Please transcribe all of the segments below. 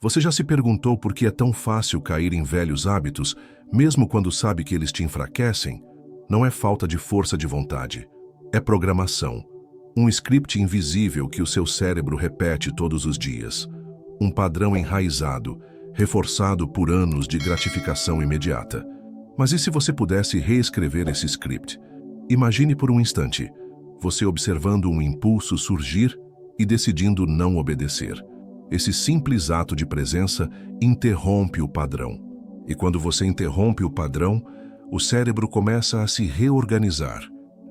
Você já se perguntou por que é tão fácil cair em velhos hábitos, mesmo quando sabe que eles te enfraquecem? Não é falta de força de vontade. É programação. Um script invisível que o seu cérebro repete todos os dias. Um padrão enraizado, reforçado por anos de gratificação imediata. Mas e se você pudesse reescrever esse script? Imagine por um instante, você observando um impulso surgir e decidindo não obedecer. Esse simples ato de presença interrompe o padrão. E quando você interrompe o padrão, o cérebro começa a se reorganizar.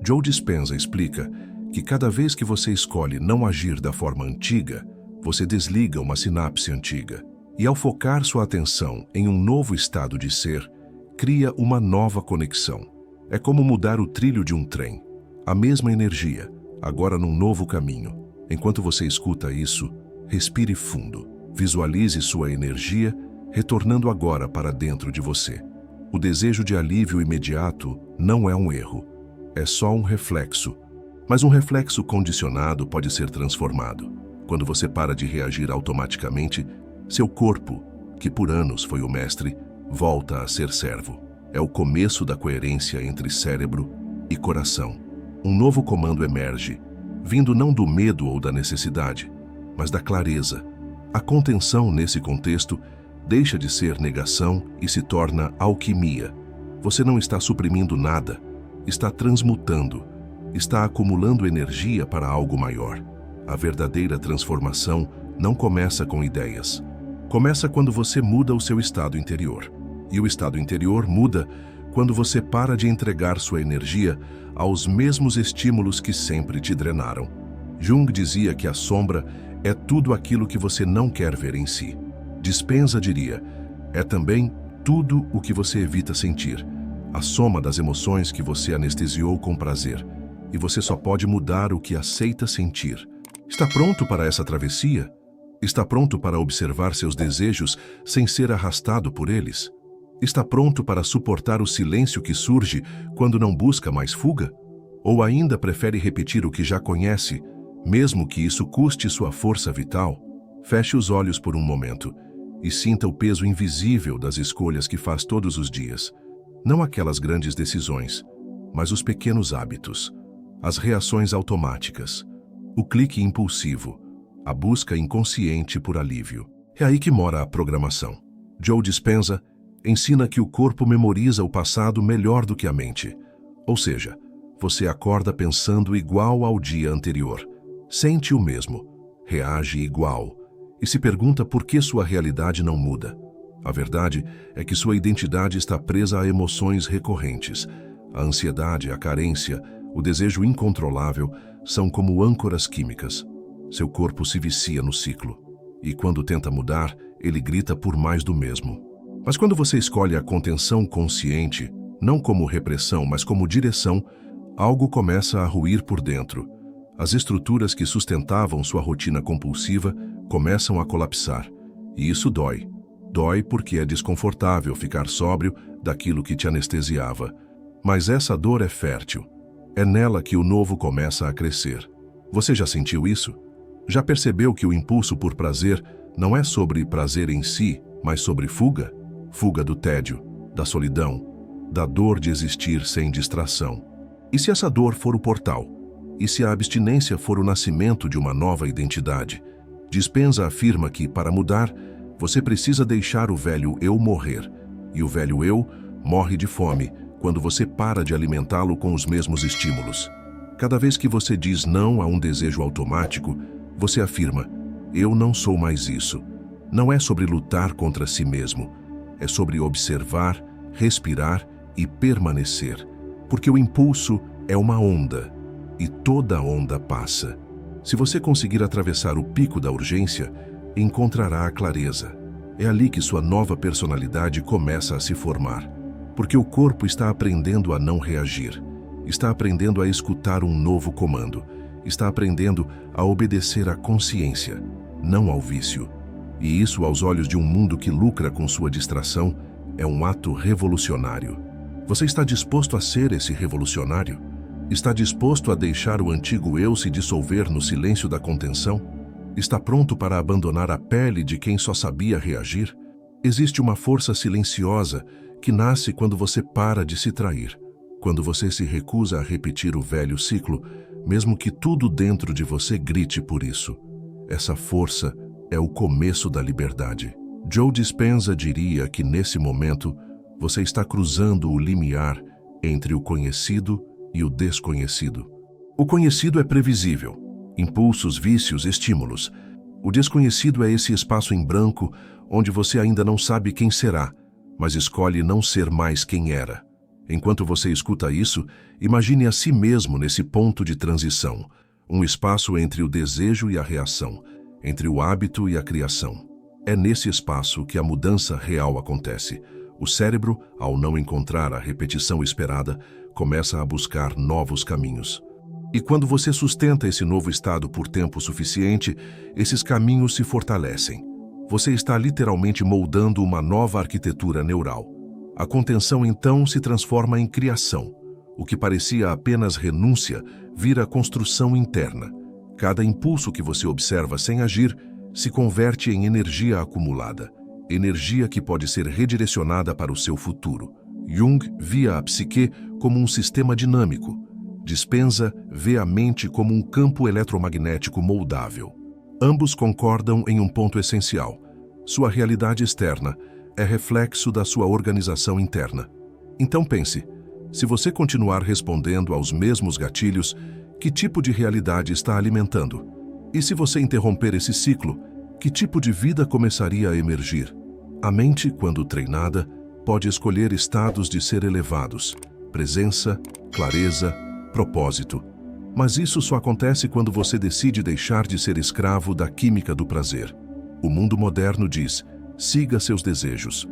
Joe Dispenza explica que cada vez que você escolhe não agir da forma antiga, você desliga uma sinapse antiga. E ao focar sua atenção em um novo estado de ser, cria uma nova conexão. É como mudar o trilho de um trem. A mesma energia, agora num novo caminho. Enquanto você escuta isso, respire fundo. Visualize sua energia retornando agora para dentro de você. O desejo de alívio imediato não é um erro. É só um reflexo. Mas um reflexo condicionado pode ser transformado. Quando você para de reagir automaticamente, seu corpo, que por anos foi o mestre, volta a ser servo. É o começo da coerência entre cérebro e coração. Um novo comando emerge, vindo não do medo ou da necessidade, mas da clareza. A contenção nesse contexto deixa de ser negação e se torna alquimia. Você não está suprimindo nada, está transmutando, está acumulando energia para algo maior. A verdadeira transformação não começa com ideias. Começa quando você muda o seu estado interior. E o estado interior muda quando você para de entregar sua energia aos mesmos estímulos que sempre te drenaram. Jung dizia que a sombra é tudo aquilo que você não quer ver em si. Dispenza diria, é também tudo o que você evita sentir, a soma das emoções que você anestesiou com prazer. E você só pode mudar o que aceita sentir. Está pronto para essa travessia? Está pronto para observar seus desejos sem ser arrastado por eles? Está pronto para suportar o silêncio que surge quando não busca mais fuga? Ou ainda prefere repetir o que já conhece, mesmo que isso custe sua força vital? Feche os olhos por um momento e sinta o peso invisível das escolhas que faz todos os dias. Não aquelas grandes decisões, mas os pequenos hábitos, as reações automáticas, o clique impulsivo, a busca inconsciente por alívio. É aí que mora a programação. Joe Dispenza ensina que o corpo memoriza o passado melhor do que a mente. Ou seja, você acorda pensando igual ao dia anterior, sente o mesmo, reage igual e se pergunta por que sua realidade não muda. A verdade é que sua identidade está presa a emoções recorrentes. A ansiedade, a carência, o desejo incontrolável são como âncoras químicas. Seu corpo se vicia no ciclo. E quando tenta mudar, ele grita por mais do mesmo. Mas quando você escolhe a contenção consciente, não como repressão, mas como direção, algo começa a ruir por dentro. As estruturas que sustentavam sua rotina compulsiva começam a colapsar. E isso dói. Dói porque é desconfortável ficar sóbrio daquilo que te anestesiava. Mas essa dor é fértil. É nela que o novo começa a crescer. Você já sentiu isso? Já percebeu que o impulso por prazer não é sobre prazer em si, mas sobre fuga? Fuga do tédio, da solidão, da dor de existir sem distração. E se essa dor for o portal? E se a abstinência for o nascimento de uma nova identidade? Dispenza afirma que, para mudar, você precisa deixar o velho eu morrer. E o velho eu morre de fome quando você para de alimentá-lo com os mesmos estímulos. Cada vez que você diz não a um desejo automático, você afirma, eu não sou mais isso. Não é sobre lutar contra si mesmo. É sobre observar, respirar e permanecer. Porque o impulso é uma onda, e toda onda passa. Se você conseguir atravessar o pico da urgência, encontrará a clareza. É ali que sua nova personalidade começa a se formar. Porque o corpo está aprendendo a não reagir. Está aprendendo a escutar um novo comando. Está aprendendo a obedecer à consciência, não ao vício. E isso, aos olhos de um mundo que lucra com sua distração, é um ato revolucionário. Você está disposto a ser esse revolucionário? Está disposto a deixar o antigo eu se dissolver no silêncio da contenção? Está pronto para abandonar a pele de quem só sabia reagir? Existe uma força silenciosa que nasce quando você para de se trair, quando você se recusa a repetir o velho ciclo, mesmo que tudo dentro de você grite por isso. Essa força é o começo da liberdade. Joe Dispenza diria que nesse momento você está cruzando o limiar entre o conhecido e o desconhecido. O conhecido é previsível, impulsos, vícios, estímulos. O desconhecido é esse espaço em branco onde você ainda não sabe quem será, mas escolhe não ser mais quem era. Enquanto você escuta isso, imagine a si mesmo nesse ponto de transição, um espaço entre o desejo e a reação, entre o hábito e a criação. É nesse espaço que a mudança real acontece. O cérebro, ao não encontrar a repetição esperada, começa a buscar novos caminhos. E quando você sustenta esse novo estado por tempo suficiente, esses caminhos se fortalecem. Você está literalmente moldando uma nova arquitetura neural. A contenção então se transforma em criação. O que parecia apenas renúncia vira construção interna. Cada impulso que você observa sem agir se converte em energia acumulada, energia que pode ser redirecionada para o seu futuro. Jung via a psique como um sistema dinâmico. Dispenza vê a mente como um campo eletromagnético moldável. Ambos concordam em um ponto essencial. Sua realidade externa é reflexo da sua organização interna. Então pense, se você continuar respondendo aos mesmos gatilhos, que tipo de realidade está alimentando? E se você interromper esse ciclo, que tipo de vida começaria a emergir? A mente, quando treinada, pode escolher estados de ser elevados, presença, clareza, propósito. Mas isso só acontece quando você decide deixar de ser escravo da química do prazer. O mundo moderno diz, siga seus desejos.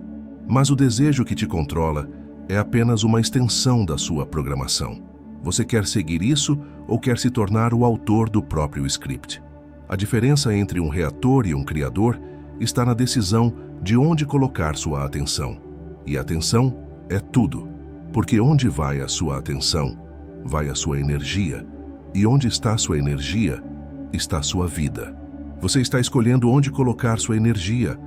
Mas o desejo que te controla é apenas uma extensão da sua programação. Você quer seguir isso ou quer se tornar o autor do próprio script? A diferença entre um reator e um criador está na decisão de onde colocar sua atenção. E atenção é tudo, porque onde vai a sua atenção, vai a sua energia. E onde está sua energia, está sua vida. Você está escolhendo onde colocar sua energia,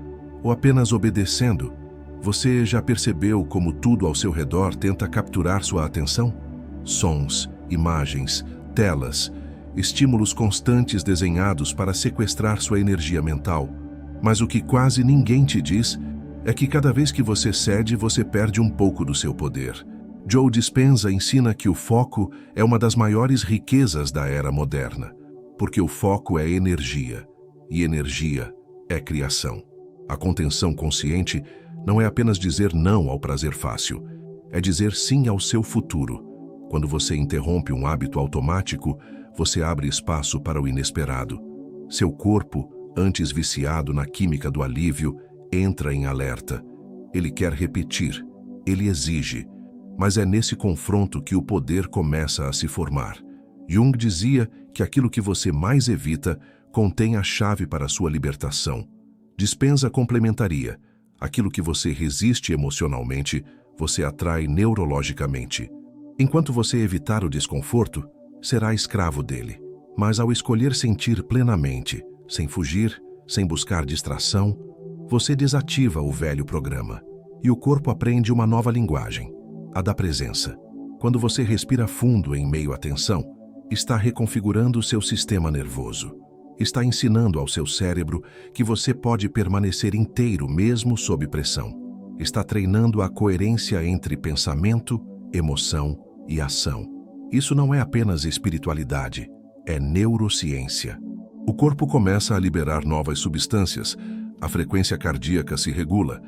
ou apenas obedecendo? Você já percebeu como tudo ao seu redor tenta capturar sua atenção? Sons, imagens, telas, estímulos constantes desenhados para sequestrar sua energia mental. Mas o que quase ninguém te diz é que cada vez que você cede, você perde um pouco do seu poder. Joe Dispenza ensina que o foco é uma das maiores riquezas da era moderna, porque o foco é energia, e energia é criação. A contenção consciente não é apenas dizer não ao prazer fácil, é dizer sim ao seu futuro. Quando você interrompe um hábito automático, você abre espaço para o inesperado. Seu corpo, antes viciado na química do alívio, entra em alerta. Ele quer repetir, ele exige, mas é nesse confronto que o poder começa a se formar. Jung dizia que aquilo que você mais evita contém a chave para a sua libertação. Dispenza complementaria. Aquilo que você resiste emocionalmente, você atrai neurologicamente. Enquanto você evitar o desconforto, será escravo dele. Mas ao escolher sentir plenamente, sem fugir, sem buscar distração, você desativa o velho programa. E o corpo aprende uma nova linguagem, a da presença. Quando você respira fundo em meio à tensão, está reconfigurando o seu sistema nervoso. Está ensinando ao seu cérebro que você pode permanecer inteiro mesmo sob pressão. Está treinando a coerência entre pensamento, emoção e ação. Isso não é apenas espiritualidade, é neurociência. O corpo começa a liberar novas substâncias, a frequência cardíaca se regula,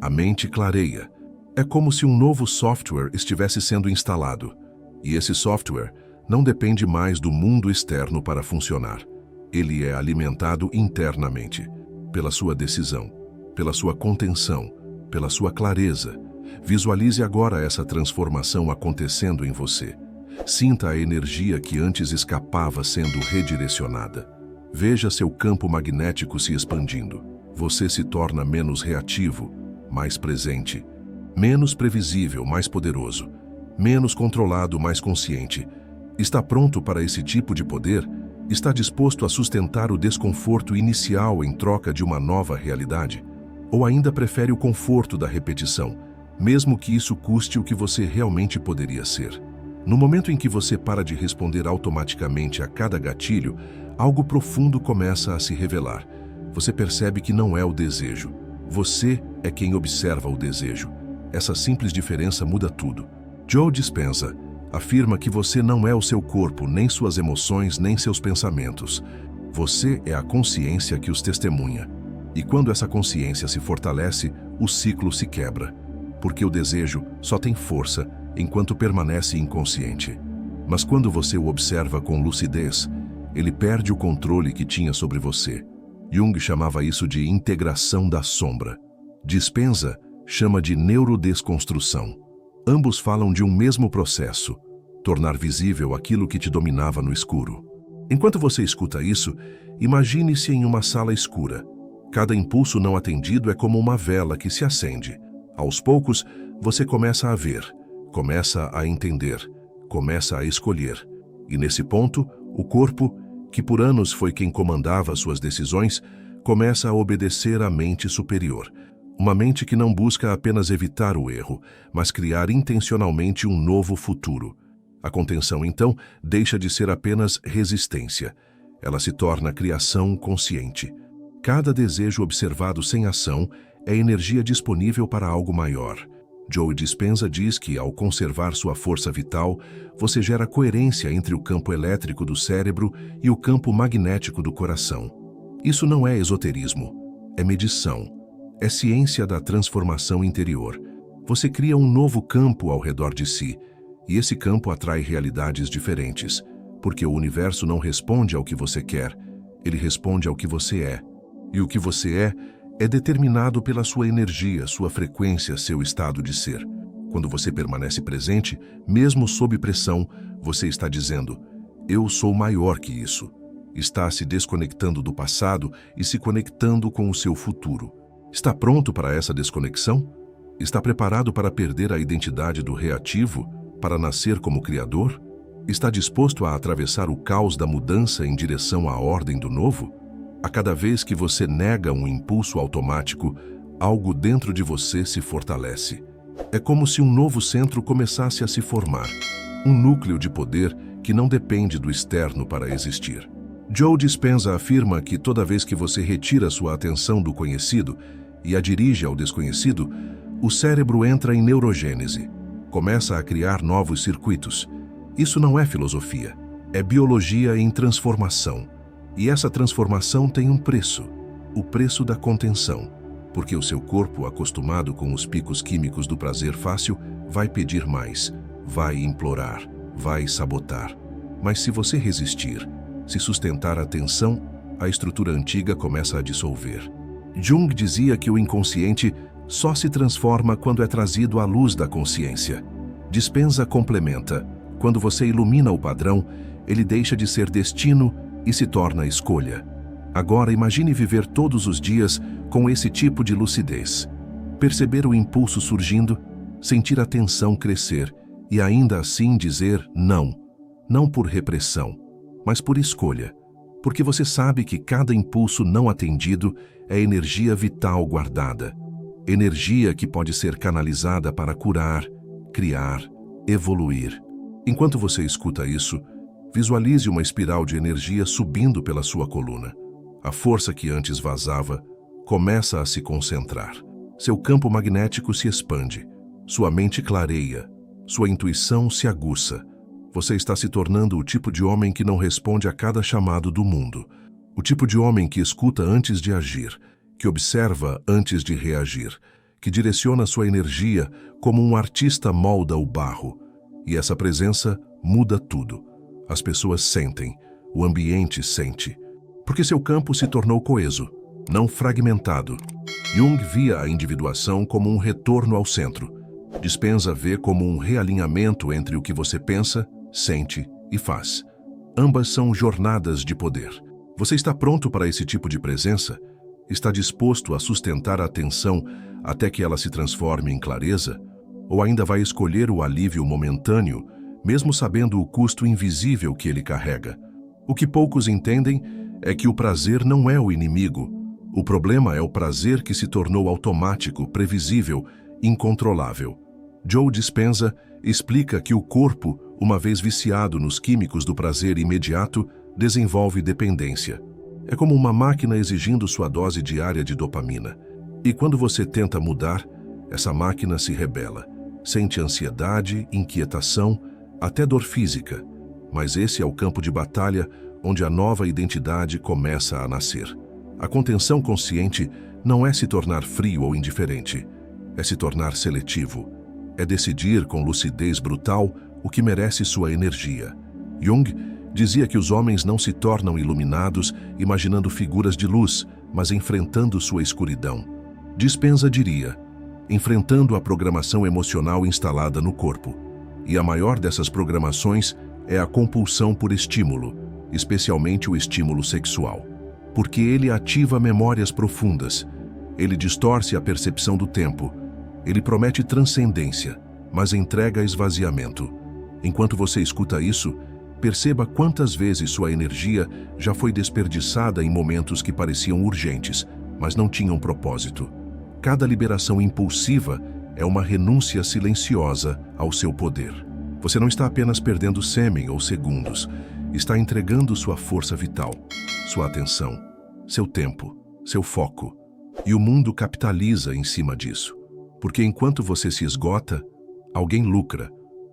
a mente clareia. É como se um novo software estivesse sendo instalado. E esse software não depende mais do mundo externo para funcionar. Ele é alimentado internamente, pela sua decisão, pela sua contenção, pela sua clareza. Visualize agora essa transformação acontecendo em você. Sinta a energia que antes escapava sendo redirecionada. Veja seu campo magnético se expandindo. Você se torna menos reativo, mais presente. Menos previsível, mais poderoso. Menos controlado, mais consciente. Está pronto para esse tipo de poder? Está disposto a sustentar o desconforto inicial em troca de uma nova realidade? Ou ainda prefere o conforto da repetição, mesmo que isso custe o que você realmente poderia ser? No momento em que você para de responder automaticamente a cada gatilho, algo profundo começa a se revelar. Você percebe que não é o desejo. Você é quem observa o desejo. Essa simples diferença muda tudo. Joe Dispenza afirma que você não é o seu corpo, nem suas emoções, nem seus pensamentos. Você é a consciência que os testemunha. E quando essa consciência se fortalece, o ciclo se quebra. Porque o desejo só tem força enquanto permanece inconsciente. Mas quando você o observa com lucidez, ele perde o controle que tinha sobre você. Jung chamava isso de integração da sombra. Dispenza chama de neurodesconstrução. Ambos falam de um mesmo processo, tornar visível aquilo que te dominava no escuro. Enquanto você escuta isso, imagine-se em uma sala escura. Cada impulso não atendido é como uma vela que se acende. Aos poucos, você começa a ver, começa a entender, começa a escolher. E nesse ponto, o corpo, que por anos foi quem comandava suas decisões, começa a obedecer à mente superior. Uma mente que não busca apenas evitar o erro, mas criar intencionalmente um novo futuro. A contenção, então, deixa de ser apenas resistência. Ela se torna criação consciente. Cada desejo observado sem ação é energia disponível para algo maior. Joe Dispenza diz que, ao conservar sua força vital, você gera coerência entre o campo elétrico do cérebro e o campo magnético do coração. Isso não é esoterismo, é medição. É ciência da transformação interior. Você cria um novo campo ao redor de si, e esse campo atrai realidades diferentes, porque o universo não responde ao que você quer, ele responde ao que você é. E o que você é determinado pela sua energia, sua frequência, seu estado de ser. Quando você permanece presente, mesmo sob pressão, você está dizendo: eu sou maior que isso. Está se desconectando do passado e se conectando com o seu futuro. Está pronto para essa desconexão? Está preparado para perder a identidade do reativo, para nascer como criador? Está disposto a atravessar o caos da mudança em direção à ordem do novo? A cada vez que você nega um impulso automático, algo dentro de você se fortalece. É como se um novo centro começasse a se formar, um núcleo de poder que não depende do externo para existir. Joe Dispenza afirma que toda vez que você retira sua atenção do conhecido e a dirige ao desconhecido, o cérebro entra em neurogênese, começa a criar novos circuitos. Isso não é filosofia, é biologia em transformação. E essa transformação tem um preço, o preço da contenção, porque o seu corpo, acostumado com os picos químicos do prazer fácil, vai pedir mais, vai implorar, vai sabotar. Mas se você resistir, se sustentar a tensão, a estrutura antiga começa a dissolver. Jung dizia que o inconsciente só se transforma quando é trazido à luz da consciência. Dispenza complementa: quando você ilumina o padrão, ele deixa de ser destino e se torna escolha. Agora imagine viver todos os dias com esse tipo de lucidez. Perceber o impulso surgindo, sentir a tensão crescer e ainda assim dizer não. Não por repressão, mas por escolha. Porque você sabe que cada impulso não atendido é energia vital guardada. Energia que pode ser canalizada para curar, criar, evoluir. Enquanto você escuta isso, visualize uma espiral de energia subindo pela sua coluna. A força que antes vazava começa a se concentrar. Seu campo magnético se expande. Sua mente clareia. Sua intuição se aguça. Você está se tornando o tipo de homem que não responde a cada chamado do mundo. O tipo de homem que escuta antes de agir, que observa antes de reagir, que direciona sua energia como um artista molda o barro. E essa presença muda tudo. As pessoas sentem, o ambiente sente. Porque seu campo se tornou coeso, não fragmentado. Jung via a individuação como um retorno ao centro. Dispenza vê como um realinhamento entre o que você pensa, sente e faz. Ambas são jornadas de poder. Você está pronto para esse tipo de presença? Está disposto a sustentar a atenção até que ela se transforme em clareza? Ou ainda vai escolher o alívio momentâneo, mesmo sabendo o custo invisível que ele carrega? O que poucos entendem é que o prazer não é o inimigo. O problema é o prazer que se tornou automático, previsível, incontrolável. Joe Dispenza explica que o corpo, uma vez viciado nos químicos do prazer imediato, desenvolve dependência. É como uma máquina exigindo sua dose diária de dopamina. E quando você tenta mudar, essa máquina se rebela. Sente ansiedade, inquietação, até dor física. Mas esse é o campo de batalha onde a nova identidade começa a nascer. A contenção consciente não é se tornar frio ou indiferente, é se tornar seletivo. É decidir com lucidez brutal o que merece sua energia. Jung dizia que os homens não se tornam iluminados imaginando figuras de luz, mas enfrentando sua escuridão. Dispenza diria, enfrentando a programação emocional instalada no corpo. E a maior dessas programações é a compulsão por estímulo, especialmente o estímulo sexual. Porque ele ativa memórias profundas, ele distorce a percepção do tempo, ele promete transcendência, mas entrega esvaziamento. Enquanto você escuta isso, perceba quantas vezes sua energia já foi desperdiçada em momentos que pareciam urgentes, mas não tinham propósito. Cada liberação impulsiva é uma renúncia silenciosa ao seu poder. Você não está apenas perdendo sêmen ou segundos, está entregando sua força vital, sua atenção, seu tempo, seu foco. E o mundo capitaliza em cima disso. Porque enquanto você se esgota, alguém lucra,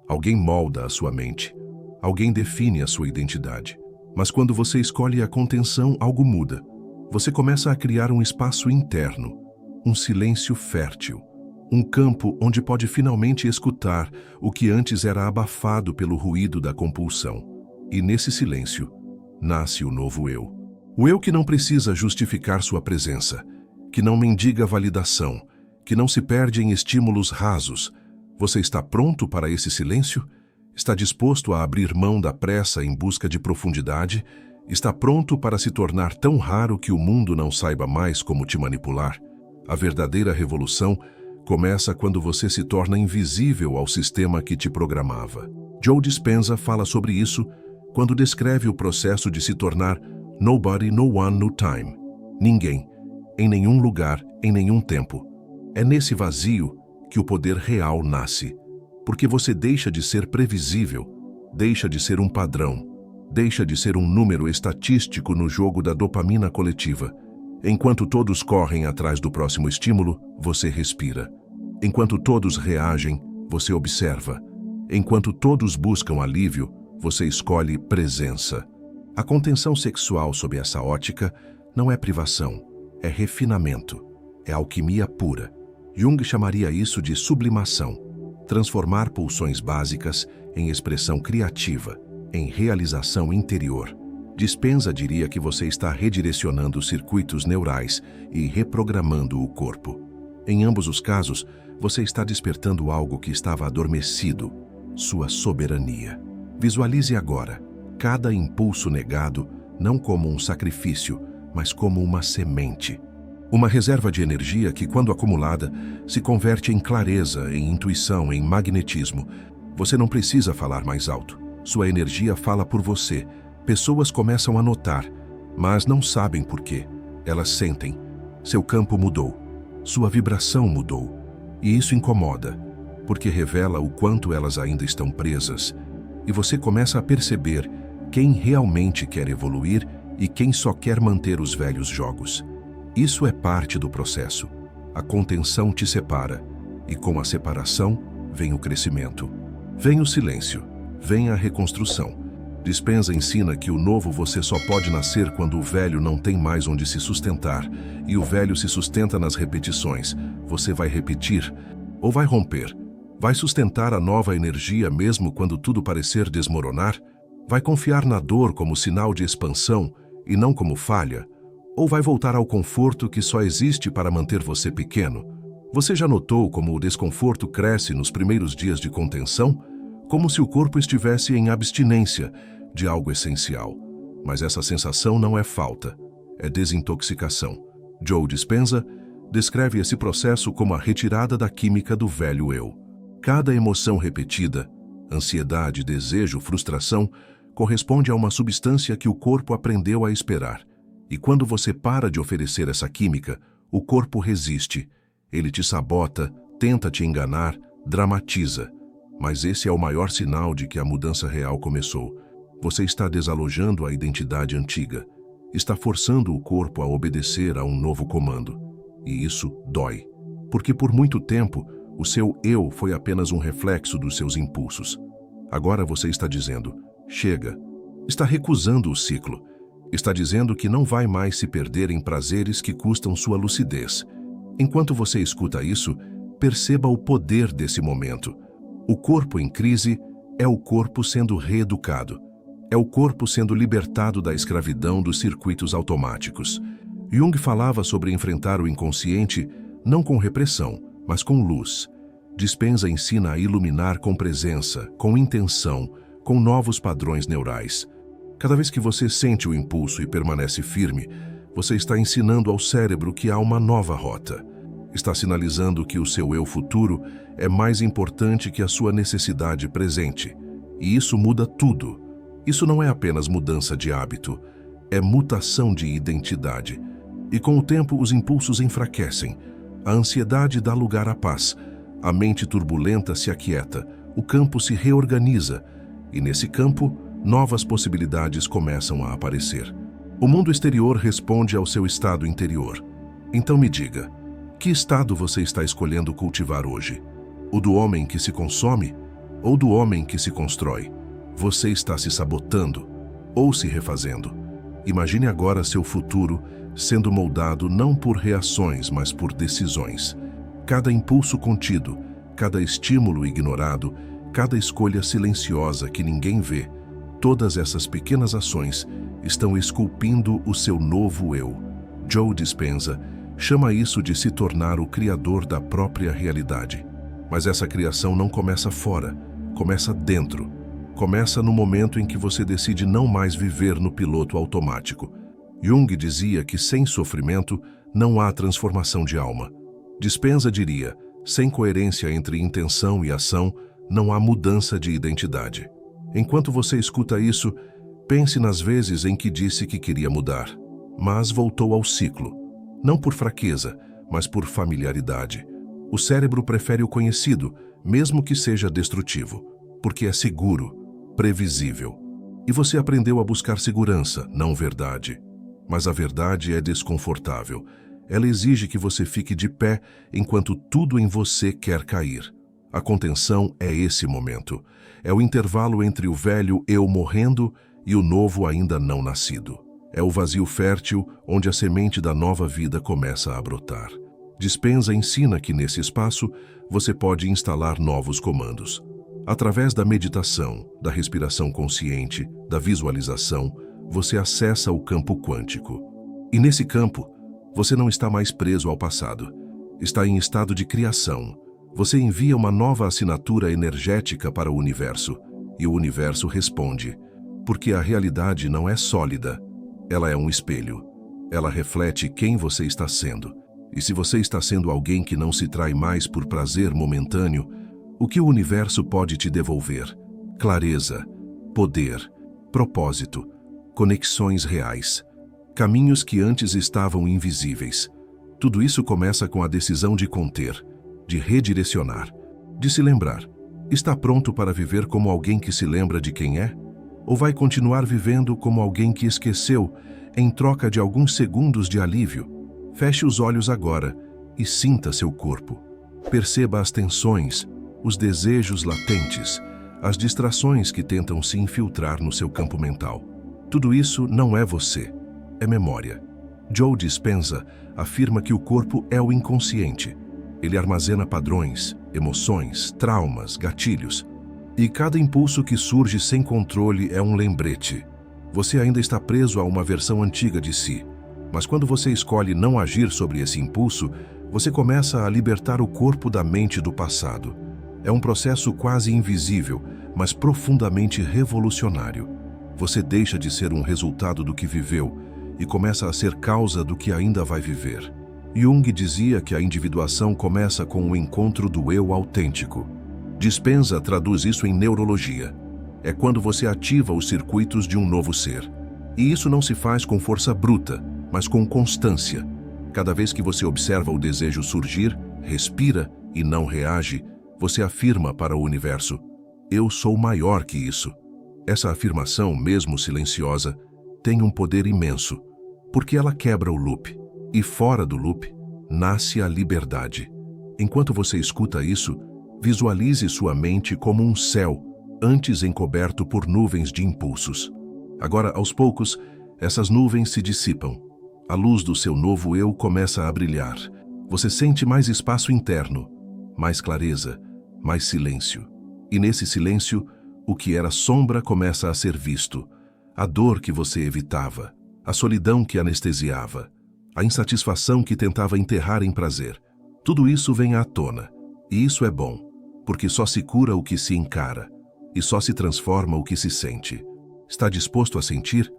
alguém molda a sua mente, alguém define a sua identidade. Mas quando você escolhe a contenção, algo muda. Você começa a criar um espaço interno, um silêncio fértil, um campo onde pode finalmente escutar o que antes era abafado pelo ruído da compulsão. E nesse silêncio, nasce o novo eu. O eu que não precisa justificar sua presença, que não mendiga validação, que não se perde em estímulos rasos. Você está pronto para esse silêncio? Está disposto a abrir mão da pressa em busca de profundidade? Está pronto para se tornar tão raro que o mundo não saiba mais como te manipular? A verdadeira revolução começa quando você se torna invisível ao sistema que te programava. Joe Dispenza fala sobre isso quando descreve o processo de se tornar nobody, no one, no time. Ninguém, em nenhum lugar, em nenhum tempo. É nesse vazio que o poder real nasce, porque você deixa de ser previsível, deixa de ser um padrão, deixa de ser um número estatístico no jogo da dopamina coletiva. Enquanto todos correm atrás do próximo estímulo, você respira. Enquanto todos reagem, você observa. Enquanto todos buscam alívio, você escolhe presença. A contenção sexual sob essa ótica não é privação, é refinamento, é alquimia pura. Jung chamaria isso de sublimação, transformar pulsões básicas em expressão criativa, em realização interior. Dispenza diria que você está redirecionando circuitos neurais e reprogramando o corpo. Em ambos os casos, você está despertando algo que estava adormecido, sua soberania. Visualize agora cada impulso negado não como um sacrifício, mas como uma semente. Uma reserva de energia que, quando acumulada, se converte em clareza, em intuição, em magnetismo. Você não precisa falar mais alto. Sua energia fala por você. Pessoas começam a notar, mas não sabem por quê. Elas sentem. Seu campo mudou. Sua vibração mudou. E isso incomoda, porque revela o quanto elas ainda estão presas. E você começa a perceber quem realmente quer evoluir e quem só quer manter os velhos jogos. Isso é parte do processo. A contenção te separa, e com a separação vem o crescimento. Vem o silêncio, vem a reconstrução. Dispenza ensina que o novo você só pode nascer quando o velho não tem mais onde se sustentar, e o velho se sustenta nas repetições. Você vai repetir ou vai romper? Vai sustentar a nova energia mesmo quando tudo parecer desmoronar? Vai confiar na dor como sinal de expansão e não como falha? Ou vai voltar ao conforto que só existe para manter você pequeno? Você já notou como o desconforto cresce nos primeiros dias de contenção? Como se o corpo estivesse em abstinência de algo essencial. Mas essa sensação não é falta, é desintoxicação. Joe Dispenza descreve esse processo como a retirada da química do velho eu. Cada emoção repetida, ansiedade, desejo, frustração, corresponde a uma substância que o corpo aprendeu a esperar. E quando você para de oferecer essa química, o corpo resiste. Ele te sabota, tenta te enganar, dramatiza. Mas esse é o maior sinal de que a mudança real começou. Você está desalojando a identidade antiga. Está forçando o corpo a obedecer a um novo comando. E isso dói. Porque por muito tempo, o seu eu foi apenas um reflexo dos seus impulsos. Agora você está dizendo, chega. Está recusando o ciclo. Está dizendo que não vai mais se perder em prazeres que custam sua lucidez. Enquanto você escuta isso, perceba o poder desse momento. O corpo em crise é o corpo sendo reeducado. É o corpo sendo libertado da escravidão dos circuitos automáticos. Jung falava sobre enfrentar o inconsciente não com repressão, mas com luz. Dispenza ensina a iluminar com presença, com intenção, com novos padrões neurais. Cada vez que você sente o impulso e permanece firme, você está ensinando ao cérebro que há uma nova rota. Está sinalizando que o seu eu futuro é mais importante que a sua necessidade presente. E isso muda tudo. Isso não é apenas mudança de hábito, é mutação de identidade. E com o tempo os impulsos enfraquecem. A ansiedade dá lugar à paz. A mente turbulenta se aquieta. O campo se reorganiza. E nesse campo, novas possibilidades começam a aparecer. O mundo exterior responde ao seu estado interior. Então me diga, que estado você está escolhendo cultivar hoje? O do homem que se consome ou do homem que se constrói? Você está se sabotando ou se refazendo? Imagine agora seu futuro sendo moldado não por reações, mas por decisões. Cada impulso contido, cada estímulo ignorado, cada escolha silenciosa que ninguém vê, todas essas pequenas ações estão esculpindo o seu novo eu. Joe Dispenza chama isso de se tornar o criador da própria realidade. Mas essa criação não começa fora, começa dentro. Começa no momento em que você decide não mais viver no piloto automático. Jung dizia que sem sofrimento não há transformação de alma. Dispenza diria, sem coerência entre intenção e ação, não há mudança de identidade. Enquanto você escuta isso, pense nas vezes em que disse que queria mudar, mas voltou ao ciclo. Não por fraqueza, mas por familiaridade. O cérebro prefere o conhecido, mesmo que seja destrutivo, porque é seguro, previsível. E você aprendeu a buscar segurança, não verdade. Mas a verdade é desconfortável. Ela exige que você fique de pé enquanto tudo em você quer cair. A contenção é esse momento. É o intervalo entre o velho eu morrendo e o novo ainda não nascido. É o vazio fértil onde a semente da nova vida começa a brotar. Dispenza ensina que nesse espaço você pode instalar novos comandos. Através da meditação, da respiração consciente, da visualização, você acessa o campo quântico. E nesse campo, você não está mais preso ao passado. Está em estado de criação. Você envia uma nova assinatura energética para o universo, e o universo responde, porque a realidade não é sólida. Ela é um espelho. Ela reflete quem você está sendo. E se você está sendo alguém que não se trai mais por prazer momentâneo, o que o universo pode te devolver? Clareza, poder, propósito, conexões reais, caminhos que antes estavam invisíveis. Tudo isso começa com a decisão de conter, de redirecionar, de se lembrar. Está pronto para viver como alguém que se lembra de quem é? Ou vai continuar vivendo como alguém que esqueceu, em troca de alguns segundos de alívio? Feche os olhos agora e sinta seu corpo. Perceba as tensões, os desejos latentes, as distrações que tentam se infiltrar no seu campo mental. Tudo isso não é você, é memória. Joe Dispenza afirma que o corpo é o inconsciente. Ele armazena padrões, emoções, traumas, gatilhos. E cada impulso que surge sem controle é um lembrete. Você ainda está preso a uma versão antiga de si. Mas quando você escolhe não agir sobre esse impulso, você começa a libertar o corpo da mente do passado. É um processo quase invisível, mas profundamente revolucionário. Você deixa de ser um resultado do que viveu e começa a ser causa do que ainda vai viver. Jung dizia que a individuação começa com o encontro do eu autêntico. Dispenza traduz isso em neurologia. É quando você ativa os circuitos de um novo ser. E isso não se faz com força bruta, mas com constância. Cada vez que você observa o desejo surgir, respira e não reage, você afirma para o universo: eu sou maior que isso. Essa afirmação, mesmo silenciosa, tem um poder imenso, porque ela quebra o loop. E fora do loop, nasce a liberdade. Enquanto você escuta isso, visualize sua mente como um céu, antes encoberto por nuvens de impulsos. Agora, aos poucos, essas nuvens se dissipam. A luz do seu novo eu começa a brilhar. Você sente mais espaço interno, mais clareza, mais silêncio. E nesse silêncio, o que era sombra começa a ser visto. A dor que você evitava, a solidão que anestesiava, a insatisfação que tentava enterrar em prazer. Tudo isso vem à tona. E isso é bom, porque só se cura o que se encara, e só se transforma o que se sente. Está disposto a sentir?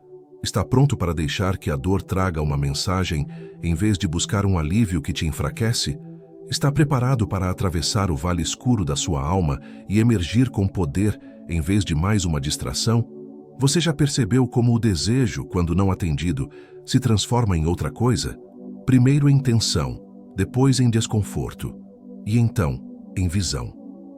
Está pronto para deixar que a dor traga uma mensagem, em vez de buscar um alívio que te enfraquece? Está preparado para atravessar o vale escuro da sua alma e emergir com poder, em vez de mais uma distração? Você já percebeu como o desejo, quando não atendido, se transforma em outra coisa? Primeiro em tensão, depois em desconforto, e então em visão.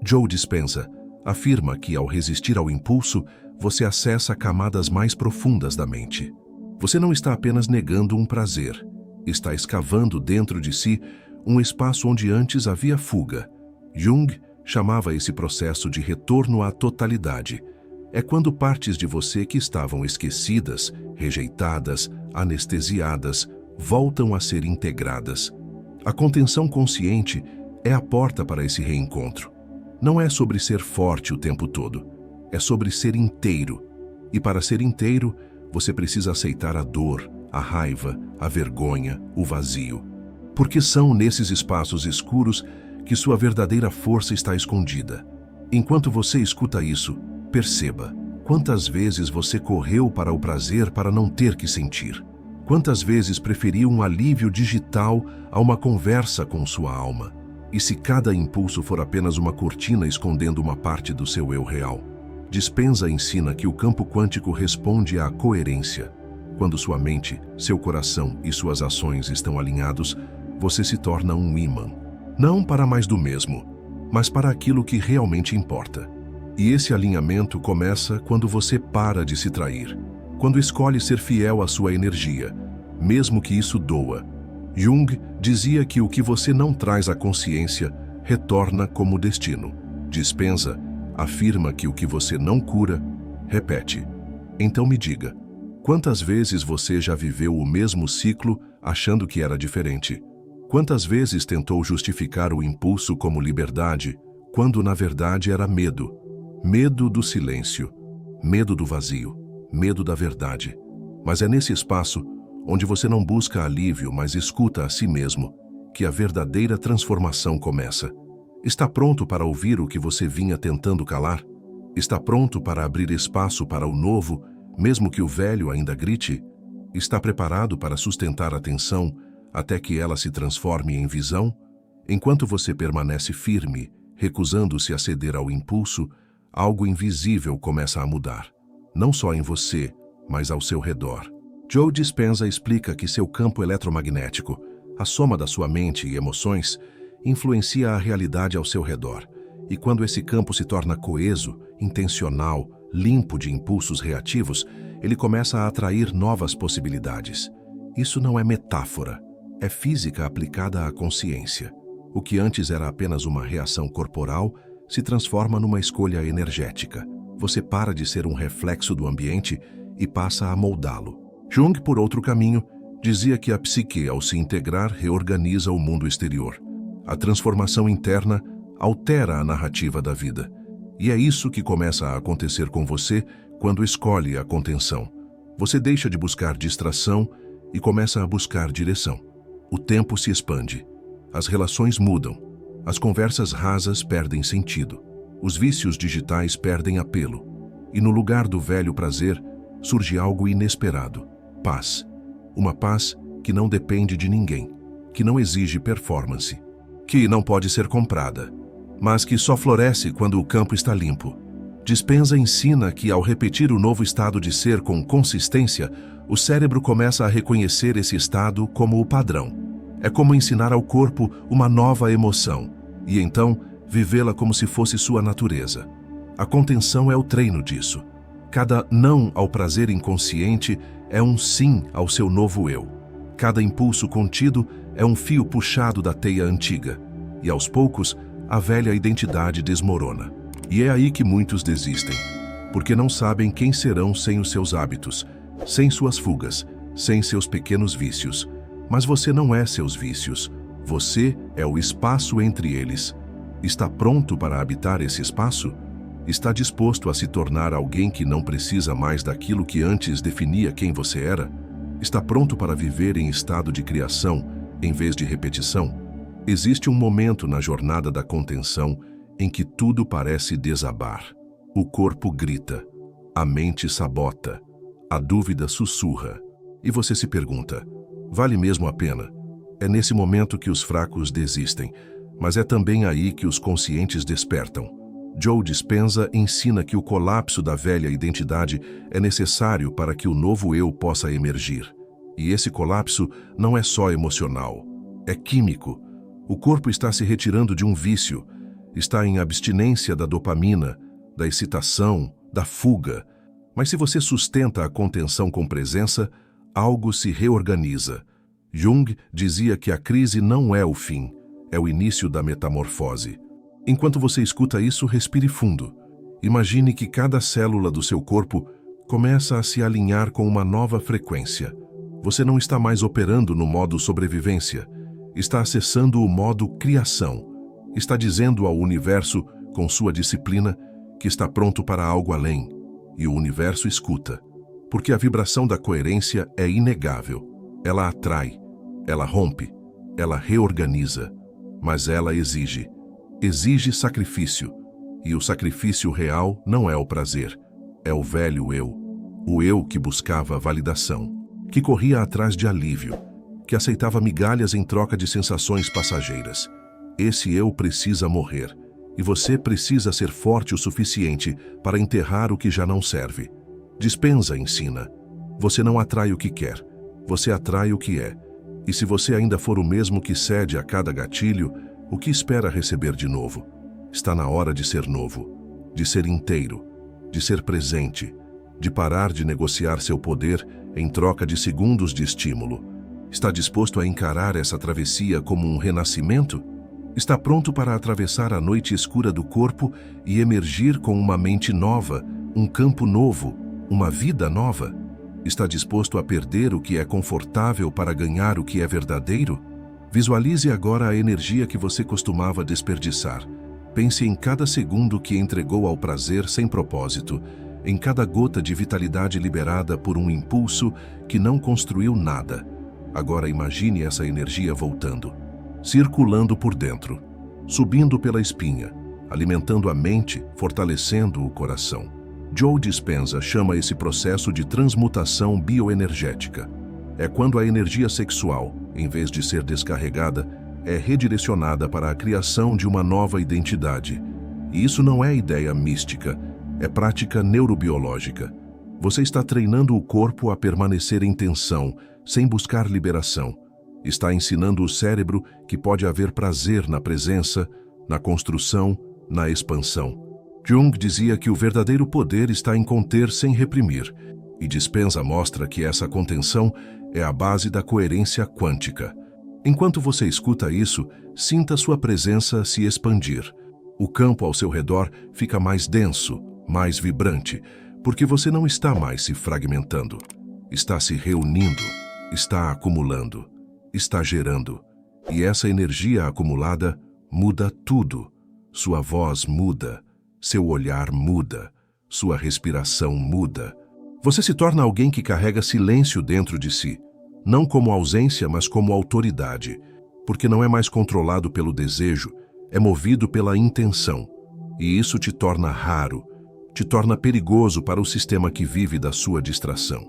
Joe Dispenza afirma que, ao resistir ao impulso, você acessa camadas mais profundas da mente. Você não está apenas negando um prazer, está escavando dentro de si um espaço onde antes havia fuga. Jung chamava esse processo de retorno à totalidade. É quando partes de você que estavam esquecidas, rejeitadas, anestesiadas, voltam a ser integradas. A contenção consciente é a porta para esse reencontro. Não é sobre ser forte o tempo todo, é sobre ser inteiro. E para ser inteiro, você precisa aceitar a dor, a raiva, a vergonha, o vazio. Porque são nesses espaços escuros que sua verdadeira força está escondida. Enquanto você escuta isso, perceba quantas vezes você correu para o prazer para não ter que sentir. Quantas vezes preferiu um alívio digital a uma conversa com sua alma. E se cada impulso for apenas uma cortina escondendo uma parte do seu eu real? Dispenza ensina que o campo quântico responde à coerência. Quando sua mente, seu coração e suas ações estão alinhados, você se torna um ímã. Não para mais do mesmo, mas para aquilo que realmente importa. E esse alinhamento começa quando você para de se trair, quando escolhe ser fiel à sua energia, mesmo que isso doa. Jung dizia que o que você não traz à consciência retorna como destino. Dispenza afirma que o que você não cura, repete. Então me diga, quantas vezes você já viveu o mesmo ciclo achando que era diferente? Quantas vezes tentou justificar o impulso como liberdade, quando na verdade era medo? Medo do silêncio, medo do vazio, medo da verdade. Mas é nesse espaço, onde você não busca alívio, mas escuta a si mesmo, que a verdadeira transformação começa. Está pronto para ouvir o que você vinha tentando calar? Está pronto para abrir espaço para o novo, mesmo que o velho ainda grite? Está preparado para sustentar a tensão até que ela se transforme em visão? Enquanto você permanece firme, recusando-se a ceder ao impulso, algo invisível começa a mudar. Não só em você, mas ao seu redor. Joe Dispenza explica que seu campo eletromagnético, a soma da sua mente e emoções, influencia a realidade ao seu redor. E quando esse campo se torna coeso, intencional, limpo de impulsos reativos, ele começa a atrair novas possibilidades. Isso não é metáfora, é física aplicada à consciência. O que antes era apenas uma reação corporal se transforma numa escolha energética. Você para de ser um reflexo do ambiente e passa a moldá-lo. Jung, por outro caminho, dizia que a psique, ao se integrar, reorganiza o mundo exterior. A transformação interna altera a narrativa da vida. E é isso que começa a acontecer com você quando escolhe a contenção. Você deixa de buscar distração e começa a buscar direção. O tempo se expande. As relações mudam. As conversas rasas perdem sentido. Os vícios digitais perdem apelo. E no lugar do velho prazer, surge algo inesperado. Paz. Uma paz que não depende de ninguém, que não exige performance, que não pode ser comprada, mas que só floresce quando o campo está limpo. Dispenza ensina que, ao repetir o novo estado de ser com consistência, o cérebro começa a reconhecer esse estado como o padrão. É como ensinar ao corpo uma nova emoção, e então vivê-la como se fosse sua natureza. A contenção é o treino disso. Cada não ao prazer inconsciente é um sim ao seu novo eu. Cada impulso contido é um fio puxado da teia antiga, e aos poucos a velha identidade desmorona. E é aí que muitos desistem, porque não sabem quem serão sem os seus hábitos, sem suas fugas, sem seus pequenos vícios. Mas você não é seus vícios, você é o espaço entre eles. Está pronto para habitar esse espaço? Está disposto a se tornar alguém que não precisa mais daquilo que antes definia quem você era? Está pronto para viver em estado de criação, em vez de repetição? Existe um momento na jornada da contenção em que tudo parece desabar. O corpo grita, a mente sabota, a dúvida sussurra. E você se pergunta, vale mesmo a pena? É nesse momento que os fracos desistem, mas é também aí que os conscientes despertam. Joe Dispenza ensina que o colapso da velha identidade é necessário para que o novo eu possa emergir. E esse colapso não é só emocional, é químico. O corpo está se retirando de um vício, está em abstinência da dopamina, da excitação, da fuga. Mas se você sustenta a contenção com presença, algo se reorganiza. Jung dizia que a crise não é o fim, é o início da metamorfose. Enquanto você escuta isso, respire fundo. Imagine que cada célula do seu corpo começa a se alinhar com uma nova frequência. Você não está mais operando no modo sobrevivência, está acessando o modo criação. Está dizendo ao universo, com sua disciplina, que está pronto para algo além. E o universo escuta, porque a vibração da coerência é inegável. Ela atrai, ela rompe, ela reorganiza, mas ela exige sacrifício. E o sacrifício real não é o prazer, é o velho eu. O eu que buscava validação, que corria atrás de alívio, que aceitava migalhas em troca de sensações passageiras. Esse eu precisa morrer, e você precisa ser forte o suficiente para enterrar o que já não serve. Dispenza ensina. Você não atrai o que quer, você atrai o que é. E se você ainda for o mesmo que cede a cada gatilho, o que espera receber de novo? Está na hora de ser novo, de ser inteiro, de ser presente, de parar de negociar seu poder em troca de segundos de estímulo. Está disposto a encarar essa travessia como um renascimento? Está pronto para atravessar a noite escura do corpo e emergir com uma mente nova, um campo novo, uma vida nova? Está disposto a perder o que é confortável para ganhar o que é verdadeiro? Visualize agora a energia que você costumava desperdiçar. Pense em cada segundo que entregou ao prazer sem propósito, em cada gota de vitalidade liberada por um impulso que não construiu nada. Agora imagine essa energia voltando, circulando por dentro, subindo pela espinha, alimentando a mente, fortalecendo o coração. Joe Dispenza chama esse processo de transmutação bioenergética. É quando a energia sexual, em vez de ser descarregada, é redirecionada para a criação de uma nova identidade. E isso não é ideia mística, é prática neurobiológica. Você está treinando o corpo a permanecer em tensão, sem buscar liberação. Está ensinando o cérebro que pode haver prazer na presença, na construção, na expansão. Jung dizia que o verdadeiro poder está em conter sem reprimir, e Dispenza mostra que essa contenção é a base da coerência quântica. Enquanto você escuta isso, sinta sua presença se expandir. O campo ao seu redor fica mais denso, mais vibrante, porque você não está mais se fragmentando. Está se reunindo, está acumulando, está gerando. E essa energia acumulada muda tudo. Sua voz muda, seu olhar muda, sua respiração muda. Você se torna alguém que carrega silêncio dentro de si, não como ausência, mas como autoridade, porque não é mais controlado pelo desejo, é movido pela intenção. E isso te torna raro, te torna perigoso para o sistema que vive da sua distração.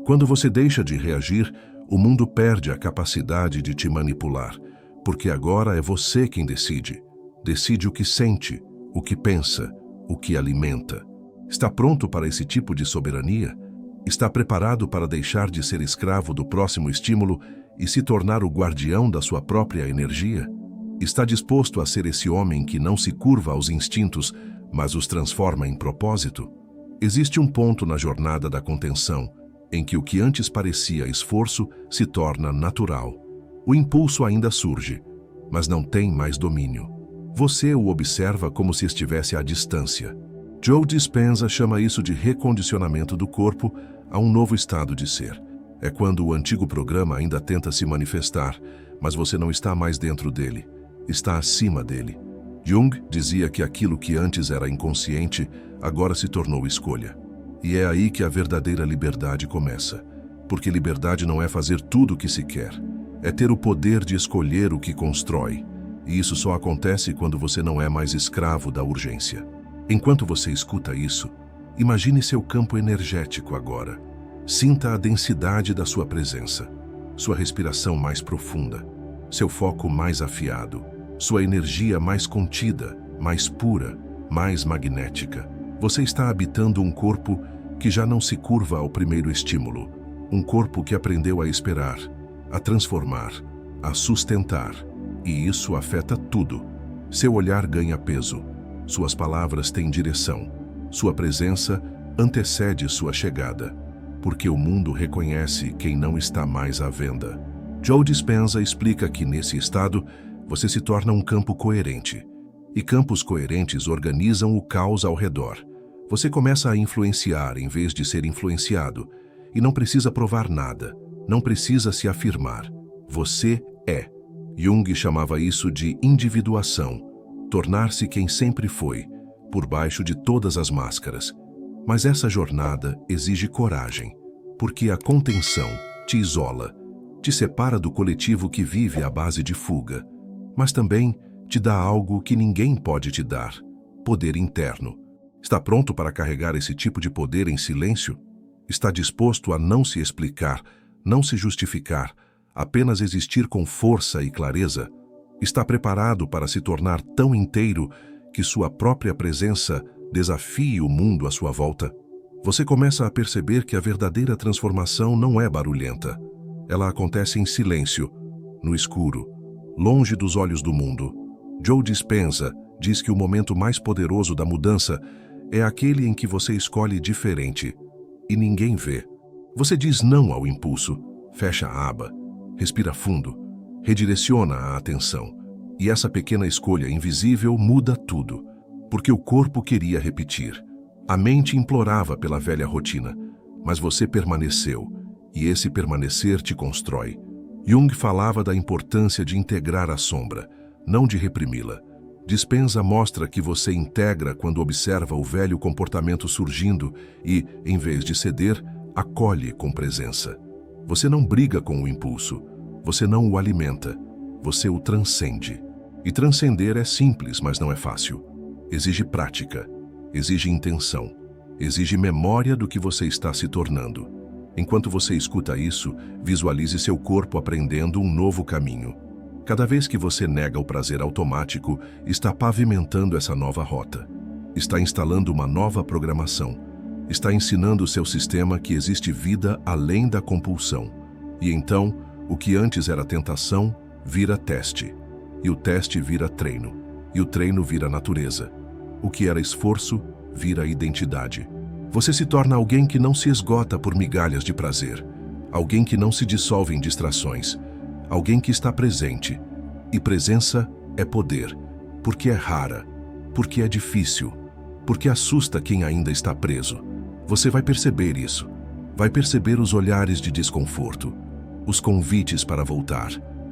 Quando você deixa de reagir, o mundo perde a capacidade de te manipular, porque agora é você quem decide. Decide o que sente, o que pensa, o que alimenta. Está pronto para esse tipo de soberania? Está preparado para deixar de ser escravo do próximo estímulo e se tornar o guardião da sua própria energia? Está disposto a ser esse homem que não se curva aos instintos, mas os transforma em propósito? Existe um ponto na jornada da contenção em que o que antes parecia esforço se torna natural. O impulso ainda surge, mas não tem mais domínio. Você o observa como se estivesse à distância. Joe Dispenza chama isso de recondicionamento do corpo a um novo estado de ser. É quando o antigo programa ainda tenta se manifestar, mas você não está mais dentro dele, está acima dele. Jung dizia que aquilo que antes era inconsciente, agora se tornou escolha. E é aí que a verdadeira liberdade começa. Porque liberdade não é fazer tudo o que se quer. É ter o poder de escolher o que constrói. E isso só acontece quando você não é mais escravo da urgência. Enquanto você escuta isso, imagine seu campo energético agora. Sinta a densidade da sua presença, sua respiração mais profunda, seu foco mais afiado, sua energia mais contida, mais pura, mais magnética. Você está habitando um corpo que já não se curva ao primeiro estímulo, um corpo que aprendeu a esperar, a transformar, a sustentar, e isso afeta tudo. Seu olhar ganha peso, suas palavras têm direção, sua presença antecede sua chegada, porque o mundo reconhece quem não está mais à venda. Joe Dispenza explica que nesse estado você se torna um campo coerente, e campos coerentes organizam o caos ao redor. Você começa a influenciar em vez de ser influenciado, e não precisa provar nada, não precisa se afirmar. Você é. Jung chamava isso de individuação, tornar-se quem sempre foi, por baixo de todas as máscaras. Mas essa jornada exige coragem, porque a contenção te isola, te separa do coletivo que vive à base de fuga, mas também te dá algo que ninguém pode te dar: poder interno. Está pronto para carregar esse tipo de poder em silêncio? Está disposto a não se explicar, não se justificar, apenas existir com força e clareza? Está preparado para se tornar tão inteiro que sua própria presença desafie o mundo à sua volta? Você começa a perceber que a verdadeira transformação não é barulhenta. Ela acontece em silêncio, no escuro, longe dos olhos do mundo. Joe Dispenza diz que o momento mais poderoso da mudança é aquele em que você escolhe diferente e ninguém vê. Você diz não ao impulso, fecha a aba, respira fundo, redireciona a atenção. E essa pequena escolha invisível muda tudo, porque o corpo queria repetir. A mente implorava pela velha rotina, mas você permaneceu, e esse permanecer te constrói. Jung falava da importância de integrar a sombra, não de reprimi-la. Dispenza mostra que você integra quando observa o velho comportamento surgindo e, em vez de ceder, acolhe com presença. Você não briga com o impulso, você não o alimenta, você o transcende. E transcender é simples, mas não é fácil. Exige prática, exige intenção, exige memória do que você está se tornando. Enquanto você escuta isso, visualize seu corpo aprendendo um novo caminho. Cada vez que você nega o prazer automático, está pavimentando essa nova rota. Está instalando uma nova programação. Está ensinando seu sistema que existe vida além da compulsão. E então, o que antes era tentação, vira teste. E o teste vira treino. E o treino vira natureza. O que era esforço, vira identidade. Você se torna alguém que não se esgota por migalhas de prazer. Alguém que não se dissolve em distrações. Alguém que está presente. E presença é poder, porque é rara, porque é difícil, porque assusta quem ainda está preso. Você vai perceber isso. Vai perceber os olhares de desconforto, os convites para voltar,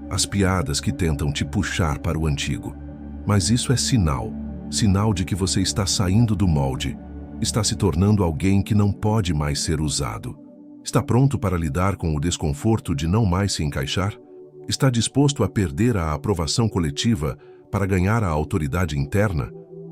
as piadas que tentam te puxar para o antigo. Mas isso é sinal de que você está saindo do molde, está se tornando alguém que não pode mais ser usado. Está pronto para lidar com o desconforto de não mais se encaixar? Está disposto a perder a aprovação coletiva para ganhar a autoridade interna?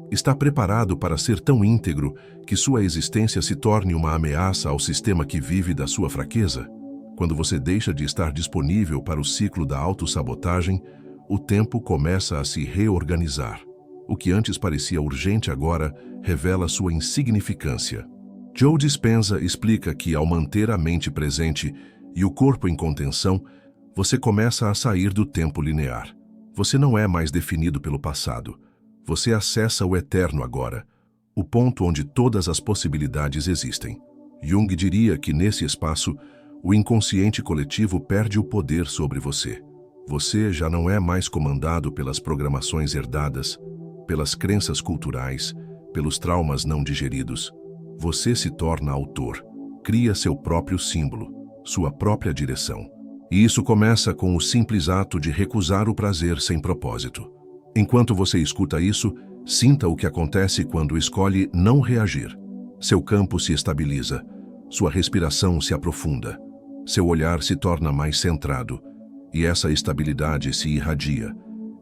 Está preparado para ser tão íntegro que sua existência se torne uma ameaça ao sistema que vive da sua fraqueza? Quando você deixa de estar disponível para o ciclo da autossabotagem, o tempo começa a se reorganizar. O que antes parecia urgente agora revela sua insignificância. Joe Dispenza explica que, ao manter a mente presente e o corpo em contenção, você começa a sair do tempo linear. Você não é mais definido pelo passado. Você acessa o eterno agora, o ponto onde todas as possibilidades existem. Jung diria que, nesse espaço, o inconsciente coletivo perde o poder sobre você. Você já não é mais comandado pelas programações herdadas, pelas crenças culturais, pelos traumas não digeridos. Você se torna autor, cria seu próprio símbolo, sua própria direção. E isso começa com o simples ato de recusar o prazer sem propósito. Enquanto você escuta isso, sinta o que acontece quando escolhe não reagir. Seu campo se estabiliza, sua respiração se aprofunda, seu olhar se torna mais centrado, e essa estabilidade se irradia.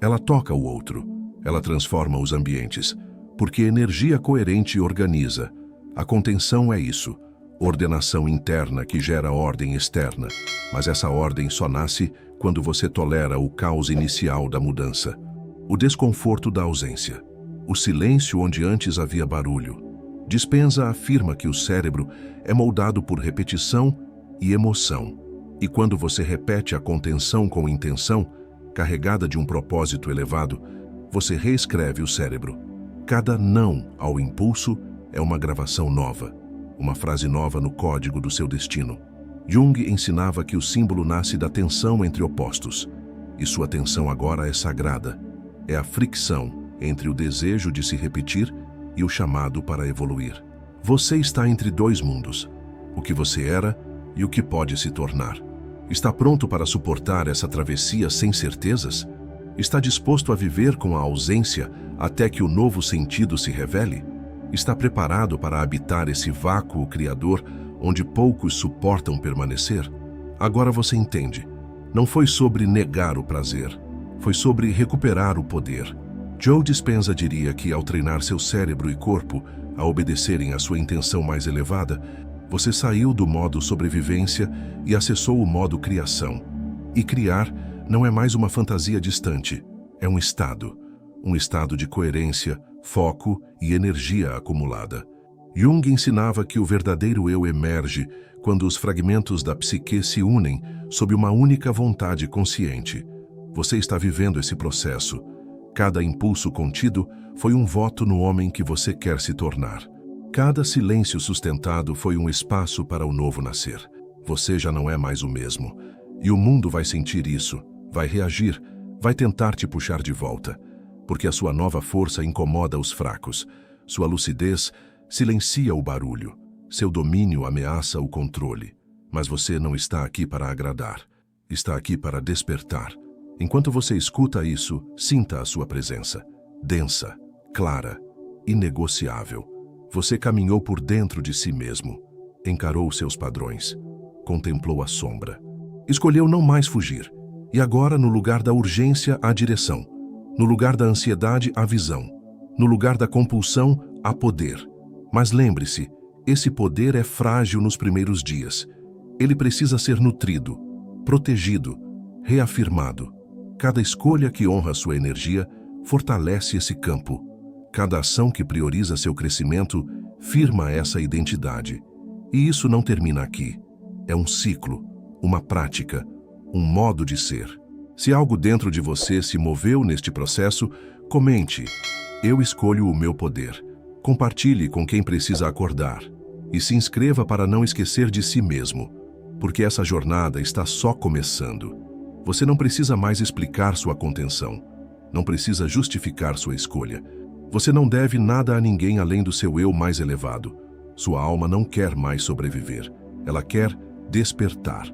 Ela toca o outro, ela transforma os ambientes, porque energia coerente organiza. A contenção é isso, ordenação interna que gera ordem externa, mas essa ordem só nasce quando você tolera o caos inicial da mudança, o desconforto da ausência, o silêncio onde antes havia barulho. Dispenza afirma que o cérebro é moldado por repetição e emoção, e quando você repete a contenção com intenção, carregada de um propósito elevado, você reescreve o cérebro. Cada não ao impulso é uma gravação nova, uma frase nova no código do seu destino. Jung ensinava que o símbolo nasce da tensão entre opostos, e sua tensão agora é sagrada. É a fricção entre o desejo de se repetir e o chamado para evoluir. Você está entre dois mundos, o que você era e o que pode se tornar. Está pronto para suportar essa travessia sem certezas? Está disposto a viver com a ausência até que o novo sentido se revele? Está preparado para habitar esse vácuo criador onde poucos suportam permanecer? Agora você entende. Não foi sobre negar o prazer, foi sobre recuperar o poder. Joe Dispenza diria que, ao treinar seu cérebro e corpo a obedecerem à sua intenção mais elevada, você saiu do modo sobrevivência e acessou o modo criação. E criar não é mais uma fantasia distante, é um estado de coerência, foco e energia acumulada. Jung ensinava que o verdadeiro eu emerge quando os fragmentos da psique se unem sob uma única vontade consciente. Você está vivendo esse processo. Cada impulso contido foi um voto no homem que você quer se tornar. Cada silêncio sustentado foi um espaço para o novo nascer. Você já não é mais o mesmo. E o mundo vai sentir isso, vai reagir, vai tentar te puxar de volta. Porque a sua nova força incomoda os fracos. Sua lucidez silencia o barulho. Seu domínio ameaça o controle. Mas você não está aqui para agradar. Está aqui para despertar. Enquanto você escuta isso, sinta a sua presença. Densa, clara, inegociável. Você caminhou por dentro de si mesmo. Encarou seus padrões. Contemplou a sombra. Escolheu não mais fugir. E agora, no lugar da urgência, a direção. No lugar da ansiedade, a visão. No lugar da compulsão, há poder. Mas lembre-se, esse poder é frágil nos primeiros dias. Ele precisa ser nutrido, protegido, reafirmado. Cada escolha que honra sua energia fortalece esse campo. Cada ação que prioriza seu crescimento firma essa identidade. E isso não termina aqui. É um ciclo, uma prática, um modo de ser. Se algo dentro de você se moveu neste processo, comente. Eu escolho o meu poder. Compartilhe com quem precisa acordar. E se inscreva para não esquecer de si mesmo, porque essa jornada está só começando. Você não precisa mais explicar sua contenção. Não precisa justificar sua escolha. Você não deve nada a ninguém além do seu eu mais elevado. Sua alma não quer mais sobreviver. Ela quer despertar.